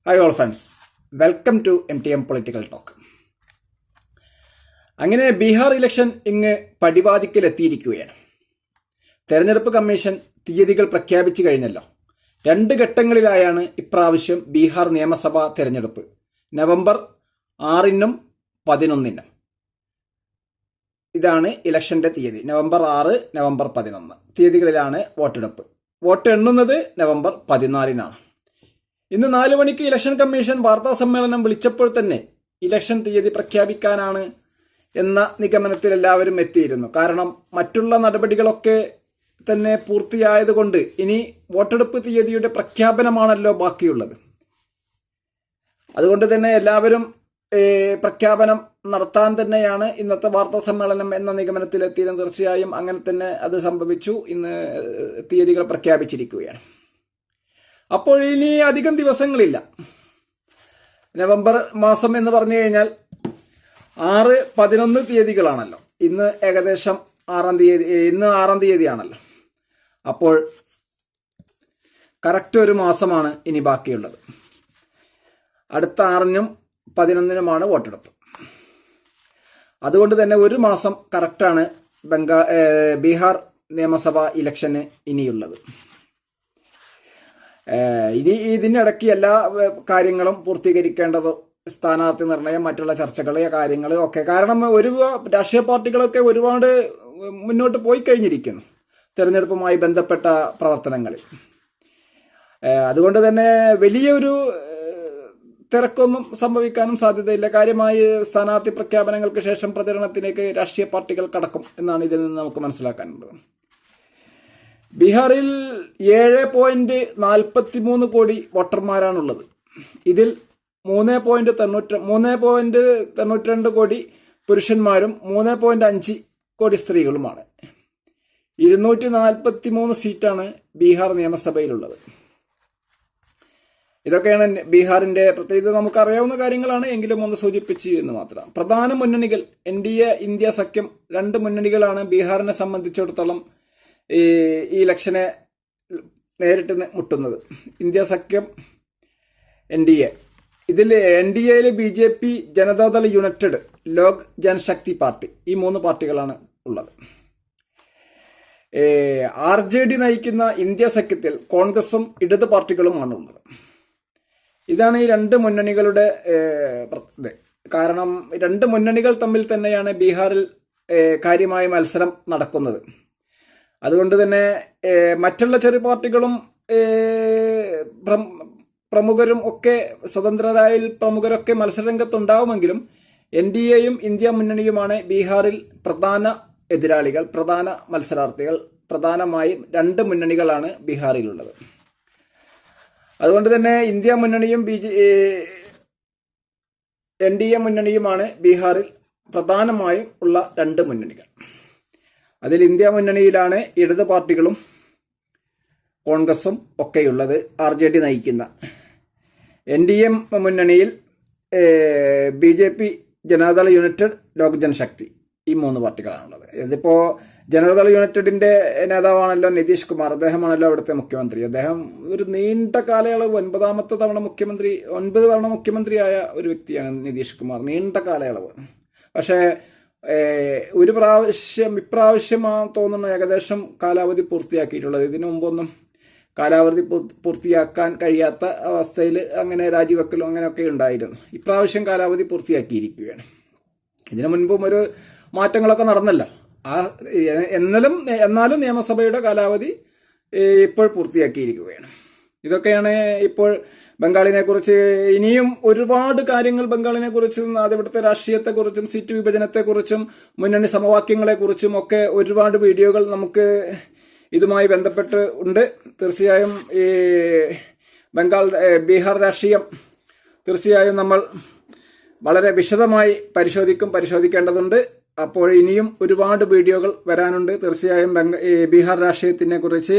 Hi all friends, welcome to MTM political talk. അങ്ങനെ Bihar election ഇങ്ങ് പടിവാതിക്കലെത്തിയിരിക്കുകയാണ്. തെരഞ്ഞെടുപ്പ് കമ്മീഷൻ തീയതികൾ പ്രഖ്യാപിച്ചു കഴിഞ്ഞല്ലോ. 2 ഘട്ടങ്ങളിലായാണ് ഇപ്രാവശ്യം ബീഹാർ നിയമസഭാ തെരഞ്ഞെടുപ്പ്. നവംബർ 6-നും 11-നും ഇതാണ് ഇലക്ഷന്റെ തീയതി. നവംബർ 6, നവംബർ 11 തീയതികളിലാണ് വോട്ടെടുപ്പ്. വോട്ട് എണ്ണുന്നത് നവംബർ 14-നാണ്. ഇന്ന് 4 മണിക്ക് ഇലക്ഷൻ കമ്മീഷൻ വാർത്താ സമ്മേളനം വിളിച്ചപ്പോൾ തന്നെ ഇലക്ഷൻ തീയതി പ്രഖ്യാപിക്കാനാണ് എന്ന നിഗമനത്തിൽ എല്ലാവരും എത്തിയിരുന്നു. കാരണം മറ്റുള്ള നടപടികളൊക്കെ തന്നെ പൂർത്തിയായതുകൊണ്ട് ഇനി വോട്ടെടുപ്പ് തീയതിയുടെ പ്രഖ്യാപനമാണല്ലോ ബാക്കിയുള്ളത്. അതുകൊണ്ട് തന്നെ എല്ലാവരും പ്രഖ്യാപനം നടത്താൻ തന്നെയാണ് ഇന്നത്തെ വാർത്താ സമ്മേളനം എന്ന നിഗമനത്തിലെത്തിയിരുന്നു. തീർച്ചയായും അങ്ങനെ തന്നെ അത് സംഭവിച്ചു. ഇന്ന് തീയതികൾ പ്രഖ്യാപിച്ചിരിക്കുകയാണ്. അപ്പോൾ ഇനി അധികം ദിവസങ്ങളില്ല. നവംബർ മാസം എന്ന് പറഞ്ഞു കഴിഞ്ഞാൽ 6, 11 തീയതികളാണല്ലോ. ഇന്ന് ഏകദേശം 6-ാം തീയതിയാണല്ലോ. അപ്പോൾ കറക്റ്റ് ഒരു മാസമാണ് ഇനി ബാക്കിയുള്ളത്. അടുത്ത 6-നും 11-നുമാണ് വോട്ടെടുപ്പ്. അതുകൊണ്ട് തന്നെ ഒരു മാസം കറക്റ്റാണ് ബീഹാർ നിയമസഭാ ഇലക്ഷന് ഇനിയുള്ളത്. ഇതിനിടയ്ക്ക് എല്ലാ കാര്യങ്ങളും പൂർത്തീകരിക്കേണ്ടത് സ്ഥാനാർത്ഥി നിർണയം, മറ്റുള്ള ചർച്ചകൾ, കാര്യങ്ങൾ ഒക്കെ. കാരണം രാഷ്ട്രീയ പാർട്ടികളൊക്കെ ഒരുപാട് മുന്നോട്ട് പോയി കഴിഞ്ഞിരിക്കുന്നു തെരഞ്ഞെടുപ്പുമായി ബന്ധപ്പെട്ട പ്രവർത്തനങ്ങളിൽ. അതുകൊണ്ട് തന്നെ വലിയൊരു തിരക്കൊന്നും സംഭവിക്കാനും സാധ്യതയില്ല. കാര്യമായി സ്ഥാനാർത്ഥി പ്രഖ്യാപനങ്ങൾക്ക് ശേഷം പ്രചരണത്തിലേക്ക് രാഷ്ട്രീയ പാർട്ടികൾ കടക്കും എന്നാണ് ഇതിൽ നിന്ന് നമുക്ക് മനസ്സിലാക്കാനുള്ളത്. ബീഹാറിൽ 7.43 കോടി വോട്ടർമാരാണുള്ളത്. ഇതിൽ 3.92 കോടി പുരുഷന്മാരും 3.5 കോടി സ്ത്രീകളുമാണ്. 243 സീറ്റാണ് ബീഹാർ നിയമസഭയിലുള്ളത്. ഇതൊക്കെയാണ് ബീഹാറിന്റെ പ്രത്യേകത. നമുക്കറിയാവുന്ന കാര്യങ്ങളാണ്, എങ്കിലും ഒന്ന് സൂചിപ്പിച്ചു എന്ന് മാത്രം. പ്രധാന മുന്നണികൾ NDA, ഇന്ത്യ സഖ്യം, 2 മുന്നണികളാണ് ബീഹാറിനെ സംബന്ധിച്ചിടത്തോളം ഈ ഇലക്ഷനെ നേരിട്ട് മുട്ടുന്നത്. ഇന്ത്യ സഖ്യം, NDA. ഇതിൽ NDAയിൽ BJP, Janata Dal United, Lok Janshakti party, ഈ 3 പാർട്ടികളാണ് ഉള്ളത്. RJD നയിക്കുന്ന ഇന്ത്യ സഖ്യത്തിൽ കോൺഗ്രസും ഇടത് പാർട്ടികളുമാണ് ഉള്ളത്. ഇതാണ് ഈ 2 മുന്നണികളുടെ കാരണം 2 മുന്നണികൾ തമ്മിൽ തന്നെയാണ് ബീഹാറിൽ കാര്യമായ മത്സരം നടക്കുന്നത്. അതുകൊണ്ട് തന്നെ മറ്റുള്ള ചെറിയ പാർട്ടികളും പ്രമുഖരും ഒക്കെ, സ്വതന്ത്രരായ പ്രമുഖരൊക്കെ മത്സരരംഗത്തുണ്ടാവുമെങ്കിലും NDAയും ഇന്ത്യ മുന്നണിയുമാണ് ബീഹാറിൽ പ്രധാന എതിരാളികൾ, പ്രധാന മത്സരാർത്ഥികൾ. പ്രധാനമായും 2 മുന്നണികളാണ് ബീഹാറിലുള്ളത്. അതുകൊണ്ട് തന്നെ ഇന്ത്യ മുന്നണിയും NDA മുന്നണിയുമാണ് ബീഹാറിൽ പ്രധാനമായും ഉള്ള 2 മുന്നണികൾ. അതിൽ ഇന്ത്യ മുന്നണിയിലാണ് ഇടത് പാർട്ടികളും കോൺഗ്രസും ഒക്കെയുള്ളത്, RJD നയിക്കുന്ന. NDA മുന്നണിയിൽ BJP, ജനതാദൾ യുണൈറ്റഡ്, ലോക് ജനശക്തി, ഈ 3 പാർട്ടികളാണുള്ളത്. ഇതിപ്പോൾ ജനതാദൾ യുണൈറ്റഡിന്റെ നേതാവാണല്ലോ നിതീഷ് കുമാർ. അദ്ദേഹമാണല്ലോ അവിടുത്തെ മുഖ്യമന്ത്രി. അദ്ദേഹം ഒരു നീണ്ട കാലയളവ് 9 തവണ മുഖ്യമന്ത്രിയായ ഒരു വ്യക്തിയാണ് നിതീഷ് കുമാർ. നീണ്ട കാലയളവ്. പക്ഷേ ഇപ്രാവശ്യം തോന്നുന്നു ഏകദേശം കാലാവധി പൂർത്തിയാക്കിയിട്ടുള്ളത്. ഇതിനു മുമ്പൊന്നും കാലാവധി പൂർത്തിയാക്കാൻ കഴിയാത്ത അവസ്ഥയിൽ അങ്ങനെ രാജിവെക്കലും അങ്ങനെയൊക്കെ ഉണ്ടായിരുന്നു. ഇപ്രാവശ്യം കാലാവധി പൂർത്തിയാക്കിയിരിക്കുകയാണ്. ഇതിനു മുൻപും ഒരു മാറ്റങ്ങളൊക്കെ നടന്നല്ലോ. എന്നാലും നിയമസഭയുടെ കാലാവധി ഇപ്പോൾ പൂർത്തിയാക്കിയിരിക്കുകയാണ്. ഇതൊക്കെയാണ് ഇപ്പോൾ ബംഗാളിനെ കുറിച്ച്. ഇനിയും ഒരുപാട് കാര്യങ്ങൾ ബംഗാളിനെ കുറിച്ചും അവിടുത്തെ രാഷ്ട്രീയത്തെക്കുറിച്ചും സീറ്റ് വിഭജനത്തെക്കുറിച്ചും മുന്നണി സമവാക്യങ്ങളെക്കുറിച്ചും ഒക്കെ ഒരുപാട് വീഡിയോകൾ നമുക്ക് ഇതുമായി ബന്ധപ്പെട്ട് ഉണ്ട്. തീർച്ചയായും ഈ ബീഹാർ രാഷ്ട്രീയം തീർച്ചയായും നമ്മൾ വളരെ വിശദമായി പരിശോധിക്കേണ്ടതുണ്ട്. അപ്പോൾ ഇനിയും ഒരുപാട് വീഡിയോകൾ വരാനുണ്ട്. തീർച്ചയായും ബീഹാർ രാഷ്ട്രീയത്തിനെ കുറിച്ച്,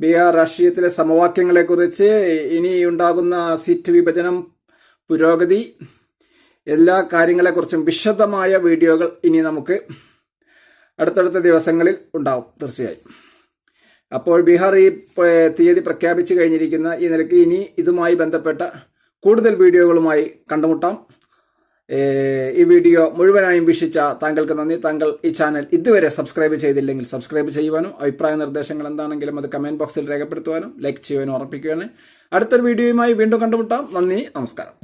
ബീഹാർ രാഷ്ട്രീയത്തിലെ സമവാക്യങ്ങളെക്കുറിച്ച്, ഇനി ഉണ്ടാകുന്ന സീറ്റ് വിഭജനം, പുരോഗതി, എല്ലാ കാര്യങ്ങളെക്കുറിച്ചും വിശദമായ വീഡിയോകൾ ഇനി നമുക്ക് അടുത്തടുത്ത ദിവസങ്ങളിൽ ഉണ്ടാവും തീർച്ചയായും. അപ്പോൾ ബീഹാർ ഈ തീയതി പ്രഖ്യാപിച്ചു കഴിഞ്ഞിരിക്കുന്ന ഈ നിലയ്ക്ക് ഇനി ഇതുമായി ബന്ധപ്പെട്ട കൂടുതൽ വീഡിയോകളുമായി കണ്ടുമുട്ടാം. ഈ വീഡിയോ മുഴുവനായും വീക്ഷിച്ച താങ്കൾക്ക് നന്ദി. താങ്കൾ ഈ ചാനൽ ഇതുവരെ സബ്സ്ക്രൈബ് ചെയ്തില്ലെങ്കിൽ സബ്സ്ക്രൈബ് ചെയ്യുവാനും അഭിപ്രായ നിർദ്ദേശങ്ങൾ എന്താണെങ്കിലും അത് കമന്റ് ബോക്സിൽ രേഖപ്പെടുത്തുവാനും ലൈക്ക് ചെയ്യുവാനും ഉറപ്പിക്കുവാനും അടുത്തൊരു വീഡിയോയുമായി വീണ്ടും കണ്ടുമുട്ടാം. നന്ദി, നമസ്കാരം.